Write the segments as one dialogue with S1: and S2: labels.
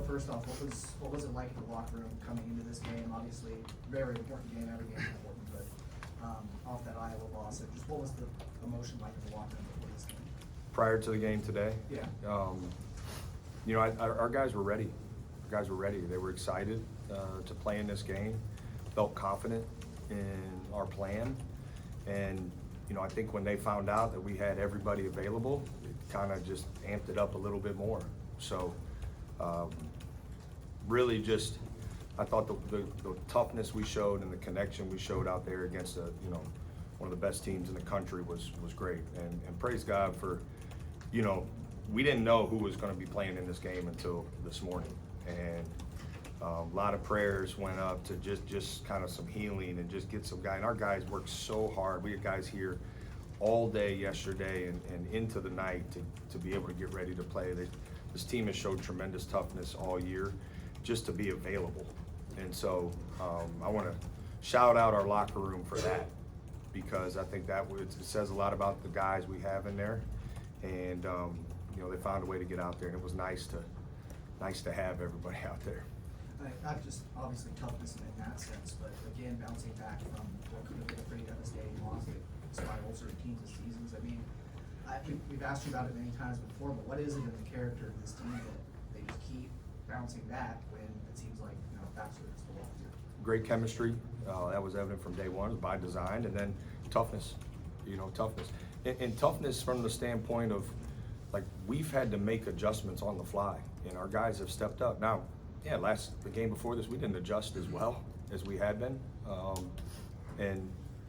S1: first off, what was it like in the locker room coming into this game? Obviously, very important game. Every game is important, but off that Iowa loss, just what was the emotion like in the locker room before this game?
S2: Prior to the game today,
S1: Yeah.
S2: Our guys were ready. Our guys were ready. They were excited to play in this game. Felt confident in our plan, and I think when they found out that we had everybody available, it kind of just amped it up a little bit more. So, really, just I thought the toughness we showed and the connection we showed out there against one of the best teams in the country was great. And praise God for, we didn't know who was going to be playing in this game until this morning, and a lot of prayers went up to just kind of some healing and just get some guys. And our guys worked so hard. We had guys here all day yesterday and into the night to be able to get ready to play. This team has showed tremendous toughness all year just to be available. And so I want to shout out our locker room for that, because I think it says a lot about the guys we have in there. And they found a way to get out there, and it was nice to have everybody out there.
S1: Not just obviously toughness in that sense, but again, bouncing back from what could have been a pretty devastating loss despite all certain teams and seasons. I mean, we've asked you about it many times before, but what is it in the character of this team that they just keep bouncing back when it seems like backs are against the wall?
S2: Great chemistry. That was evident from day one, by design, and then toughness. Toughness. And toughness from the standpoint of, like, we've had to make adjustments on the fly, and our guys have stepped up. Now, the game before this, we didn't adjust as well as we had been,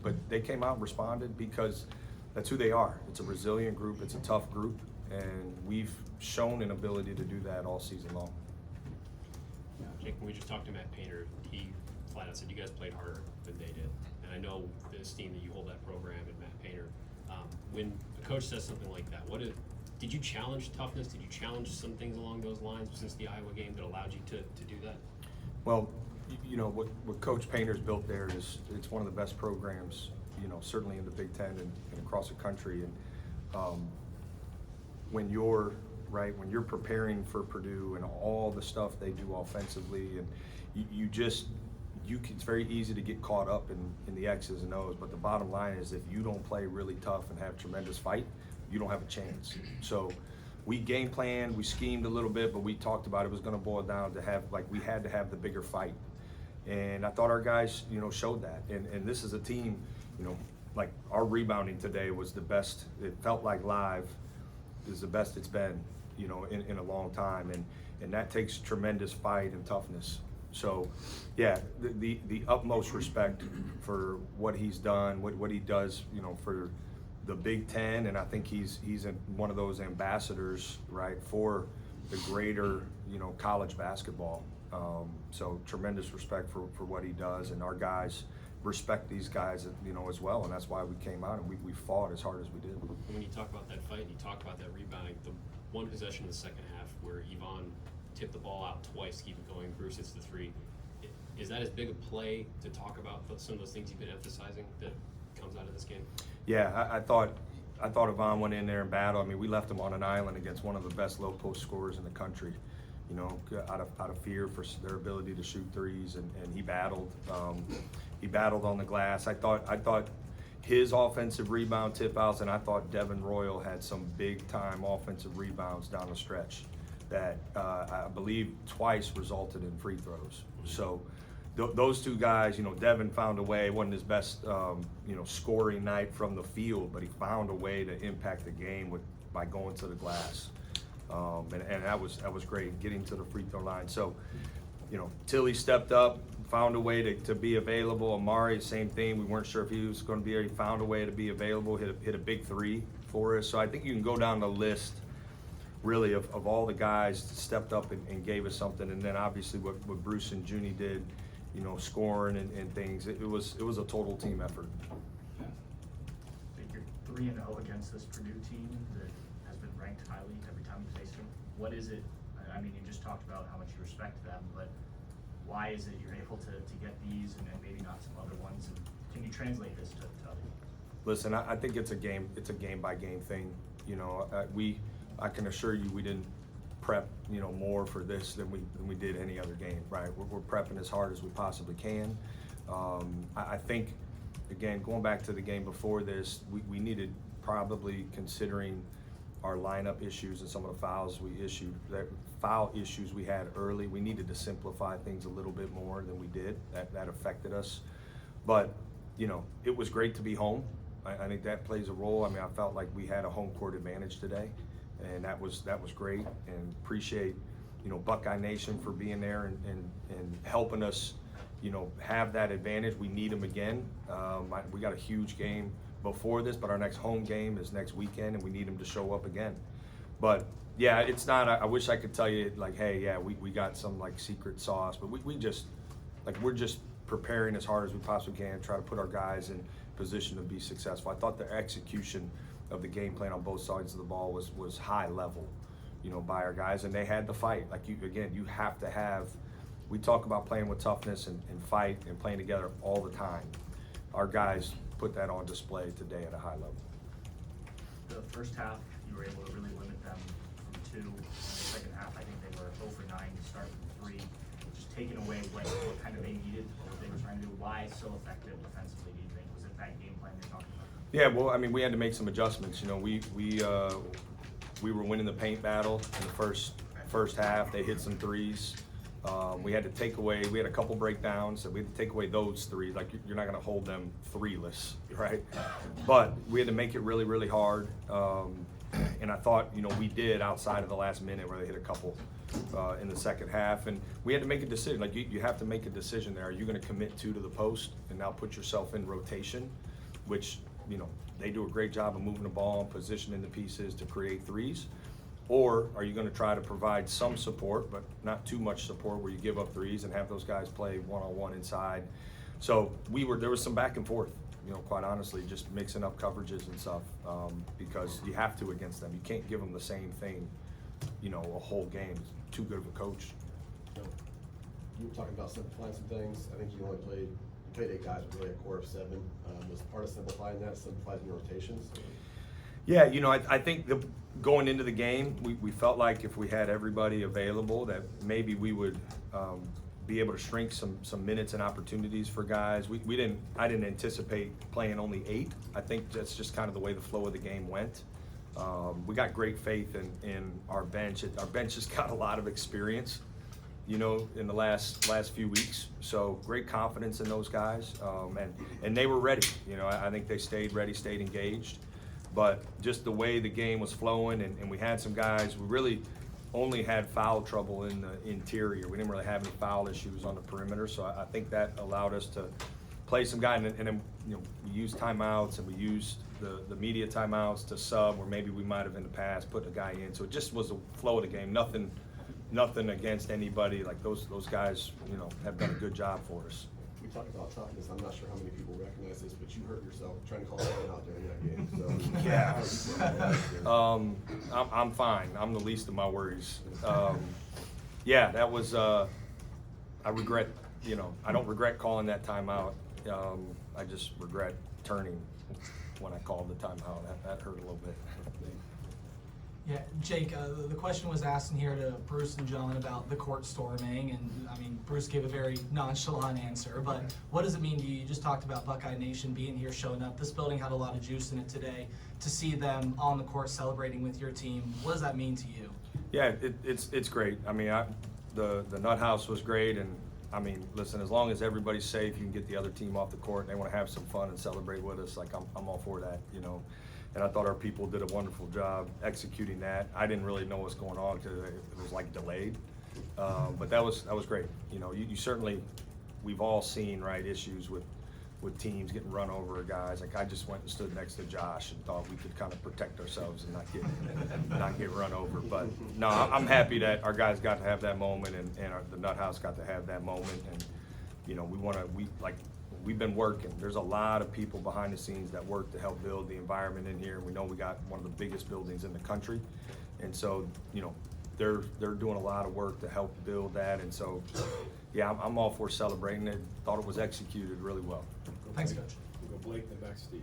S2: but they came out and responded because that's who they are. It's a resilient group. It's a tough group, and we've shown an ability to do that all season long.
S3: Jake, when we just talked to Matt Painter, he flat out said you guys played harder than they did. And I know the esteem that you hold that program and Matt Painter. When a coach says something like that, did you challenge toughness? Did you challenge some things along those lines since the Iowa game that allowed you to do that?
S2: Well, what Coach Painter's built there it's one of the best programs, certainly in the Big Ten and across the country. And when you're preparing for Purdue and all the stuff they do offensively, and it's very easy to get caught up in the X's and O's, but the bottom line is if you don't play really tough and have tremendous fight, you don't have a chance. So we game planned, we schemed a little bit, but we talked about it was going to boil down to we had to have the bigger fight. And I thought our guys, showed that. And this is a team, like our rebounding today was the best. It felt like live is the best it's been, in a long time. And that takes tremendous fight and toughness. So, the utmost respect for what he's done, what he does, for the Big Ten, and I think he's one of those ambassadors, right, for the greater, college basketball. So tremendous respect for what he does, and our guys respect these guys, as well, and that's why we came out and we fought as hard as we did.
S3: When you talk about that fight and you talk about that rebounding, the one possession in the second half where Yvonne tipped the ball out twice to keep it going, Bruce hits the three. Is that as big a play to talk about some of those things you've been emphasizing that comes out of this game?
S2: Yeah, I thought Yvonne went in there and battled. I mean, we left him on an island against one of the best low post scorers in the country, out of fear for their ability to shoot threes, and he battled. He battled on the glass. I thought his offensive rebound tip outs, and I thought Devin Royal had some big time offensive rebounds down the stretch that I believe twice resulted in free throws. So those two guys, Devin found a way. It wasn't his best, scoring night from the field, but he found a way to impact the game by going to the glass, and that was great, getting to the free throw line. So, Tilly stepped up, found a way to be available. Amari, same thing. We weren't sure if he was going to be there. He found a way to be available. Hit a big three for us. So I think you can go down the list, really, of all the guys that stepped up and gave us something. And then obviously what Bruce and Junie did, scoring and things. It was a total team effort.
S4: I think you're 3-0 against this Purdue team that has been ranked highly every time you face them. What is it? I mean, you just talked about how much you respect them, but why is it you're able to get these and maybe not some other ones? And can you translate this to others?
S2: Listen, I think it's a game by game thing. I can assure you we didn't prep, more for this than we did any other game, right? We're prepping as hard as we possibly can. I think, again, going back to the game before this, we needed, probably considering our lineup issues and some of the foul issues we had early, we needed to simplify things a little bit more than we did. That affected us. But, it was great to be home. I think that plays a role. I mean, I felt like we had a home court advantage today, and that was great, and appreciate, Buckeye Nation for being there and helping us, have that advantage. We need them again. We got a huge game before this, but our next home game is next weekend, and we need them to show up again. But yeah, it's not, I wish I could tell you like, hey, yeah, we got some like secret sauce, but we're just preparing as hard as we possibly can, try to put our guys in position to be successful. I thought the execution of the game plan on both sides of the ball was high level, by our guys, and they had the fight. Like you have to have, we talk about playing with toughness and fight and playing together all the time. Our guys put that on display today at a high level.
S4: The first half, you were able to really limit them from 2. In the second half, I think they were 0 for 9 to start from 3. Just taking away what kind of they needed, what they were trying to do. Why so effective defensively, do you think? Was it that game plan you're talking about?
S2: Yeah, well, I mean, we had to make some adjustments. We were winning the paint battle in the first half. They hit some threes. We had to take away, we had a couple breakdowns, so we had to take away those 3. Like, you're not gonna hold them 3-less, right? But we had to make it really, really hard. And I thought, we did outside of the last minute where they hit a couple in the second half. And we had to make a decision. Like, you have to make a decision there. Are you gonna commit 2 to the post and now put yourself in rotation, which, they do a great job of moving the ball and positioning the pieces to create threes? Or are you going to try to provide some support, but not too much support where you give up threes and have those guys play one-on-one inside? So there was some back and forth, quite honestly, just mixing up coverages and stuff, because you have to against them. You can't give them the same thing, a whole game. It's too good of a coach.
S5: You were talking about simplifying some things. I think you played 8 guys with really a core of 7. Was part of simplifying that, simplifying your rotations?
S2: Yeah, I think going into the game, we felt like if we had everybody available, that maybe we would be able to shrink some minutes and opportunities for guys. I didn't anticipate playing only 8. I think that's just kind of the way the flow of the game went. We got great faith in our bench. Our bench has got a lot of experience, in the last few weeks. So great confidence in those guys, and they were ready. I think they stayed ready, stayed engaged. But just the way the game was flowing, and we had some guys, we really only had foul trouble in the interior. We didn't really have any foul issues on the perimeter, so I think that allowed us to play some guys. And then we used timeouts, and we used the media timeouts to sub, where maybe we might have in the past put a guy in. So it just was the flow of the game. Nothing against anybody. Like those guys, have done a good job for us.
S5: We talked about toughness. I'm not sure how many people recognize this, but you hurt yourself trying to call someone out during that game. So
S2: yeah, I'm fine. I'm the least of my worries. Yeah, that was. I regret. I don't regret calling that timeout. I just regret turning when I called the timeout. That hurt a little bit.
S6: Yeah, Jake, the question was asked in here to Bruce and John about the court storming, and I mean, Bruce gave a very nonchalant answer, but what does it mean to you? You just talked about Buckeye Nation being here, showing up. This building had a lot of juice in it today. To see them on the court celebrating with your team, what does that mean to you? Yeah,
S2: it's great. I mean, the Nut House was great, and I mean, listen, as long as everybody's safe, you can get the other team off the court, and they want to have some fun and celebrate with us, like I'm all for that, And I thought our people did a wonderful job executing that. I didn't really know what's going on because it was like delayed, but that was great. You certainly, we've all seen issues with teams getting run over, guys. Like I just went and stood next to Josh and thought we could kind of protect ourselves and not get run over. But no, I'm happy that our guys got to have that moment, and the Nut House got to have that moment. And we've been working. There's a lot of people behind the scenes that work to help build the environment in here. We know we got one of the biggest buildings in the country, and so they're doing a lot of work to help build that. And so, yeah, I'm all for celebrating it. Thought it was executed really well.
S6: Thanks, Coach.
S7: We'll go Blake, then back to Steve.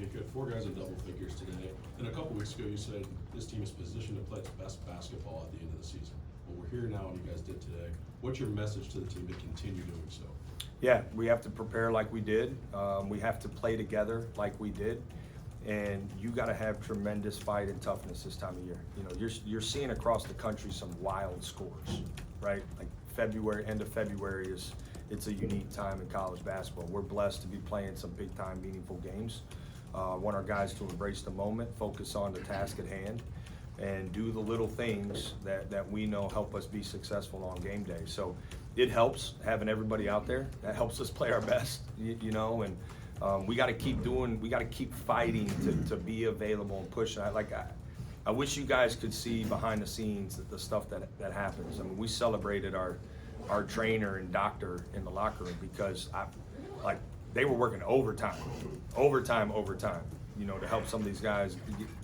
S7: Jake, you had 4 guys in double figures today, and a couple weeks ago you said this team is positioned to play its best basketball at the end of the season. Well, we're here now, and you guys did today. What's your message to the team to continue doing so?
S2: Yeah, we have to prepare like we did. We have to play together like we did. And you got to have tremendous fight and toughness this time of year. You know, you're seeing across the country some wild scores, right? Like February, end of February it's a unique time in college basketball. We're blessed to be playing some big time meaningful games. I want our guys to embrace the moment, focus on the task at hand, and do the little things that we know help us be successful on game day. So it helps having everybody out there. That helps us play our best, you know, and we got to keep fighting to be available and pushing. I wish you guys could see behind the scenes the stuff that happens. I mean, we celebrated our trainer and doctor in the locker room because they were working overtime, you know, to help some of these guys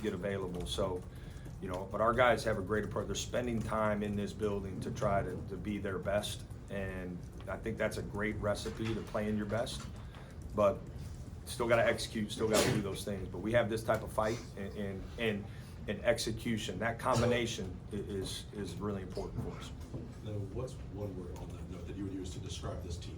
S2: get available. So, you know, but our guys have a great approach. They're spending time in this building to try to be their best, and I think that's a great recipe to playing your best. But still got to execute, still got to do those things. But we have this type of fight and execution. That combination is really important for us.
S7: Now, what's one word on that note that you would use to describe this team?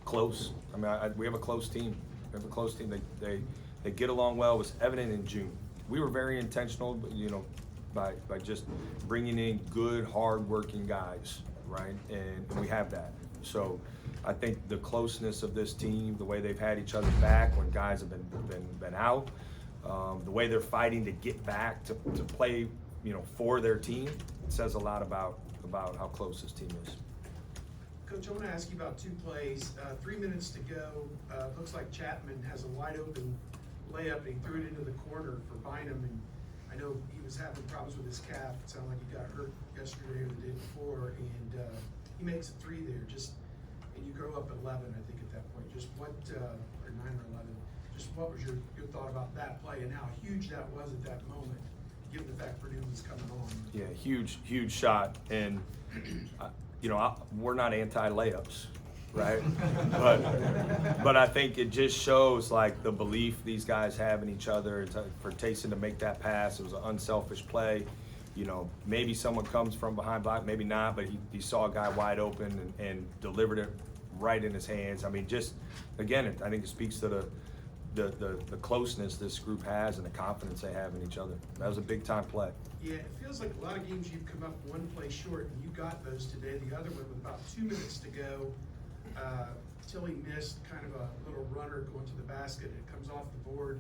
S2: Close. I mean, we have a close team. We have a close team. They get along well. It was evident in June. We were very intentional, you know, by just bringing in good, hard-working guys, right? And we have that. So I think the closeness of this team, the way they've had each other's back when guys have been out, the way they're fighting to get back to play, you know, for their team, it says a lot about how close this team is.
S8: Coach, I want to ask you about 2 plays. 3 minutes to go. Looks like Chapman has a wide open layup and he threw it into the corner for Bynum. And I know he was having problems with his calf. It sounded like he got hurt yesterday or the day before. And he makes a 3 there. And you grow up at 11, I think, at that point. Just what, or 9 or 11. Just what was your thought about that play and how huge that was at that moment, given the fact Purdue was coming on?
S2: Yeah, huge shot, and you know, we're not anti-layups, right? but I think it just shows like the belief these guys have in each other. For Taysom to make that pass, it was an unselfish play. You know, maybe someone comes from behind block, maybe not, but he saw a guy wide open and delivered it right in his hands. I mean, just again, I think it speaks to the closeness this group has and the confidence they have in each other. That was a big time play.
S8: Yeah, it feels like a lot of games you've come up 1 play short, and you got those today. The other one with about 2 minutes to go, Tilly missed kind of a little runner going to the basket. It comes off the board,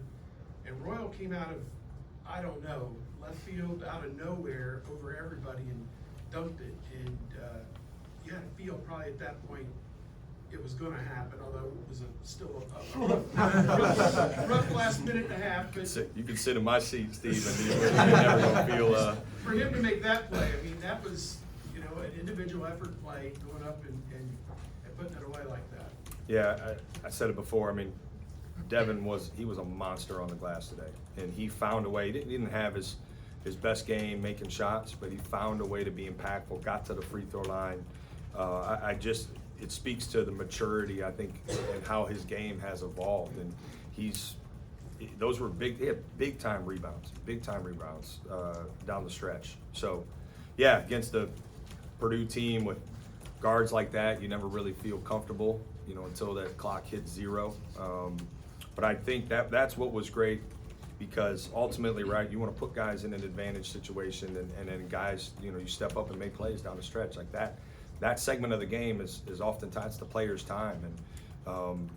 S8: and Royal came out of, I don't know, left field out of nowhere over everybody and dunked it. And you had to feel probably at that point it was going to happen, although it was still a rough last minute and a half. But
S2: You can sit in my seat, Steve, and you're never going to feel.
S8: For him to make that play, I mean, that was, you know, an individual effort play going up and putting it away like that.
S2: Yeah, I said it before. I mean, Devin was a monster on the glass today, and he found a way. He didn't have his best game making shots, but he found a way to be impactful. Got to the free throw line. It speaks to the maturity, I think, and how his game has evolved. And those were he had big time rebounds down the stretch. So, yeah, against the Purdue team with guards like that, you never really feel comfortable, you know, until that clock hits 0. But I think that's what was great, because ultimately, right, you want to put guys in an advantage situation, and then guys, you know, you step up and make plays down the stretch like that. That segment of the game is oftentimes the players' time, and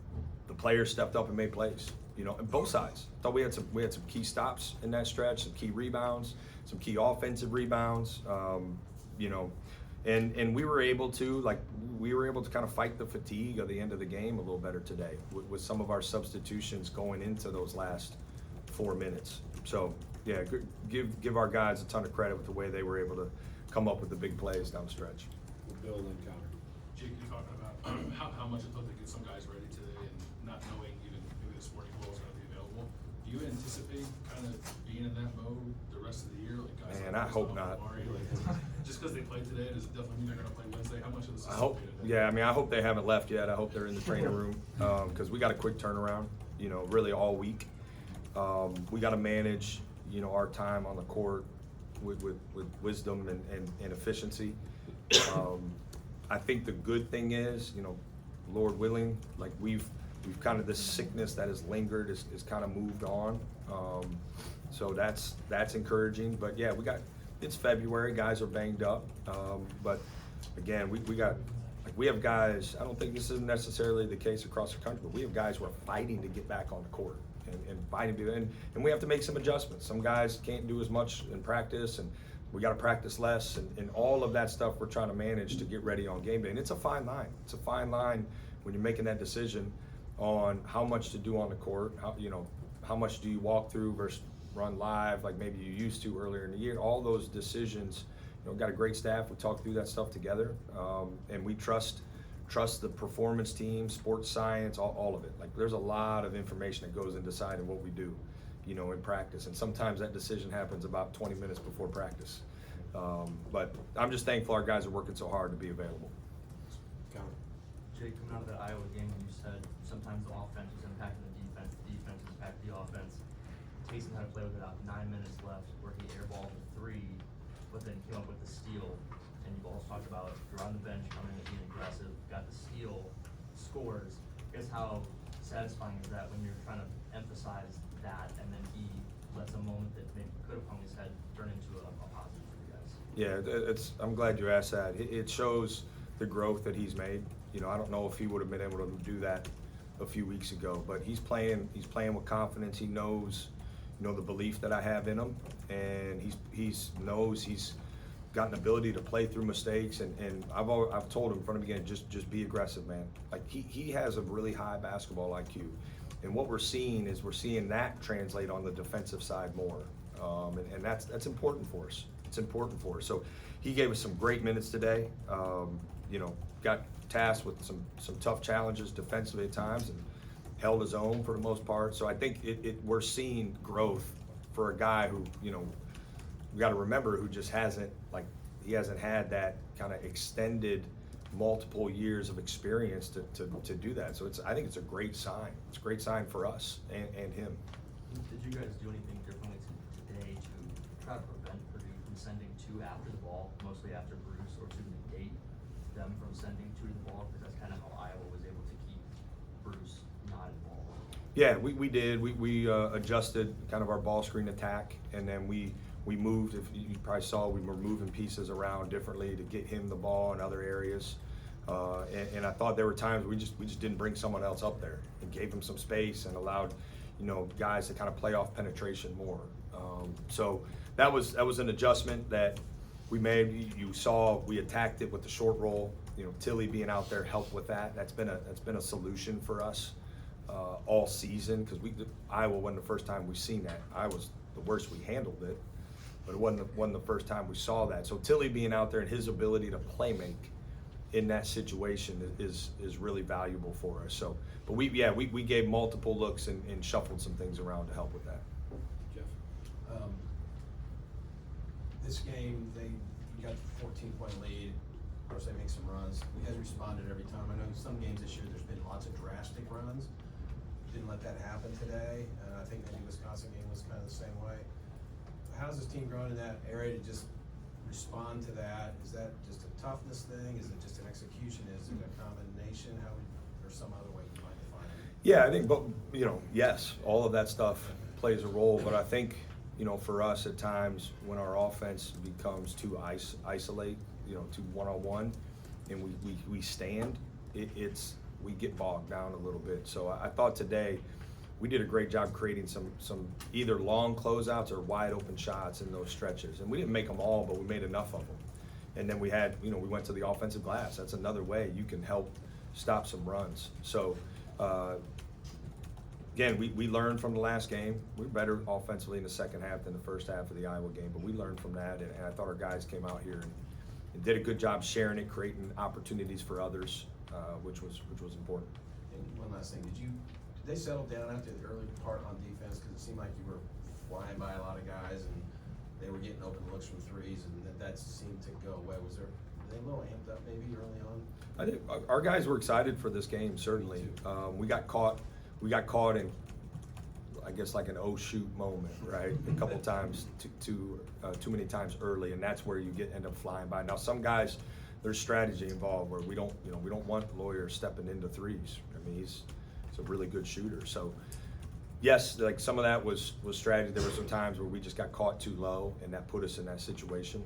S2: the players stepped up and made plays. You know, on both sides. I thought we had some key stops in that stretch, some key rebounds, some key offensive rebounds. You know, and we were able to kind of fight the fatigue of the end of the game a little better today with some of our substitutions going into those last 4 minutes. So yeah, give our guys a ton of credit with the way they were able to come up with the big plays down the stretch.
S7: Bill and Connor.
S9: Jake, you're talking about how much it took to get some guys ready today and not knowing even maybe this morning ball was going to be available. Do you anticipate kind of being in that mode the rest of the year? Like guys,
S2: Man,
S9: like
S2: I hope not.
S9: Just because they played today, does it definitely mean they're going to play Wednesday? How much of this is
S2: I hope, yeah, I mean, I hope they haven't left yet. I hope they're in the training room, because we got a quick turnaround, you know, really all week. We got to manage, our time on the court with wisdom and efficiency. I think the good thing is, Lord willing, like we've kind of this sickness that has lingered is kind of moved on. So that's encouraging. But yeah, it's February, guys are banged up. But again, we have guys, I don't think this is necessarily the case across the country, but we have guys who are fighting to get back on the court and fighting to, and we have to make some adjustments. Some guys can't do as much in practice, and we got to practice less, and all of that stuff we're trying to manage to get ready on game day. And it's a fine line. It's a fine line when you're making that decision on how much to do on the court, how much do you walk through versus run live like maybe you used to earlier in the year. All those decisions, got a great staff. We talk through that stuff together, and we trust the performance team, sports science, all of it. Like there's a lot of information that goes in deciding what we do, in practice. And sometimes that decision happens about 20 minutes before practice. But I'm just thankful our guys are working so hard to be available.
S10: Jake, coming out of that Iowa game, you said sometimes the offense was impacting the defense was impacting the offense. Taysom had a play with about 9 minutes left where he airballed a 3, but then came up with the steal. And you've also talked about you're on the bench coming in and being aggressive, got the steal, scores. I guess how satisfying is that when you're trying to emphasize that and then he lets a moment that maybe could have hung his head turn into a positive for you guys?
S2: Yeah, I'm glad you asked that. It shows the growth that he's made. I don't know if he would have been able to do that a few weeks ago, but he's playing with confidence. He knows, the belief that I have in him, and he knows he's got an ability to play through mistakes. And I've told him from the beginning, just be aggressive, man. Like he has a really high basketball IQ, and what we're seeing that translate on the defensive side more, and that's important for us. It's important for us. So he gave us some great minutes today. Got tasked with some tough challenges defensively at times and held his own for the most part. So I think we're seeing growth for a guy who, we got to remember, who just hasn't had that kind of extended multiple years of experience to do that. So I think it's a great sign. It's a great sign for us and him.
S10: Did you guys do anything differently today to try to prevent Purdue from sending 2 after the ball, mostly after Bruce, or to negate them from sending 2 to the ball? Because that's kind of how Iowa was able to keep Bruce not involved.
S2: Yeah, we did. We adjusted kind of our ball screen attack, and then we moved. If you probably saw, we were moving pieces around differently to get him the ball in other areas. And I thought there were times we just didn't bring someone else up there and gave him some space and allowed guys to kind of play off penetration more. So that was an adjustment that we made. You saw we attacked it with the short roll. Tilly being out there helped with that. That's been a solution for us all season, because Iowa wasn't the first time we've seen that. Iowa's the worst we handled it, but it wasn't the first time we saw that. So Tilly being out there and his ability to play make in that situation is really valuable for us. So, but we gave multiple looks and shuffled some things around to help with that.
S11: Jeff, this game, you got the 14-point lead. Of course, they make some runs. You guys responded every time. I know some games this year there's been lots of drastic runs. Didn't let that happen today. I think maybe Wisconsin game was kind of the same way. How's this team growing in that area to just respond to that? Is that just a toughness thing? Is it just an execution? Is it a combination? Or some other way you might define it?
S2: Yeah, I think, but yes, all of that stuff plays a role. But I think, for us at times when our offense becomes too isolate, too one-on-one, and we stand, we get bogged down a little bit. So I thought today we did a great job creating some either long closeouts or wide open shots in those stretches. And we didn't make them all, but we made enough of them. And then we had, we went to the offensive glass. That's another way you can help stop some runs. So again, we learned from the last game. We were better offensively in the second half than the first half of the Iowa game, but we learned from that. And I thought our guys came out here and did a good job sharing it, creating opportunities for others, which was important.
S11: And one last thing, did they settle down after the early part on defense? Because it seemed like you were flying by a lot of guys and they were getting open looks from threes, and that seemed to go away. Were they a little amped up maybe early on?
S2: I think our guys were excited for this game. Certainly, we got caught in I guess like an oh shoot moment, right? A couple times, too many times early, and that's where you end up flying by. Now some guys, there's strategy involved where we don't want Lawyer stepping into threes. I mean, he's a really good shooter. So yes, like some of that was strategy. There were some times where we just got caught too low, and that put us in that situation.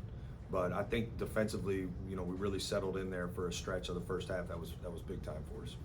S2: But I think defensively, we really settled in there for a stretch of the first half. That was big time for us.